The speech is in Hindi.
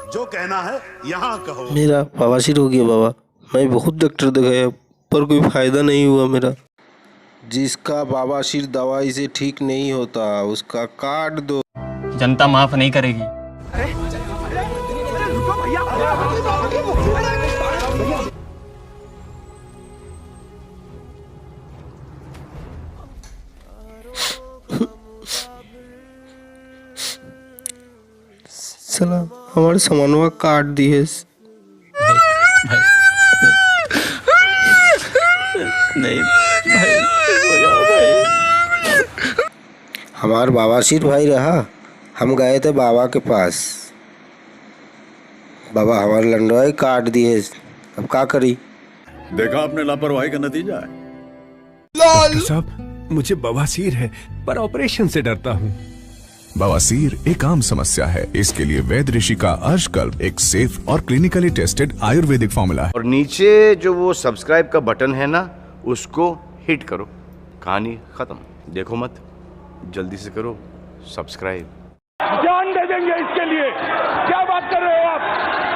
जो कहना है यहाँ कहो। मेरा बवासीर हो गया बाबा। मैं बहुत डॉक्टर दिखाया पर कोई फायदा नहीं हुआ मेरा। जिसका बवासीर दवाई से ठीक नहीं होता उसका काट दो। जनता माफ नहीं करेगी। साला हमारे सामानवा काट दिए। नहीं भाई, हो जाओ भाई। हमार बवासीर भाई रहा। हम गए थे बाबा के पास। बाबा हमारे लंडवा ही काट दिए। अब क्या करी? देखा आपने लापरवाही का नतीजा है। डॉक्टर साहब, मुझे बवासीर है पर ऑपरेशन से डरता हूँ। बवासीर एक आम समस्या है। इसके लिए वैद्य ऋषि का अर्शकल्प एक सेफ और क्लिनिकली टेस्टेड आयुर्वेदिक फॉर्मूला है। और नीचे जो वो सब्सक्राइब का बटन है ना, उसको हिट करो। कहानी खत्म। देखो मत, जल्दी से करो सब्सक्राइब। जान दे देंगे इसके लिए। क्या बात कर रहे हो आप?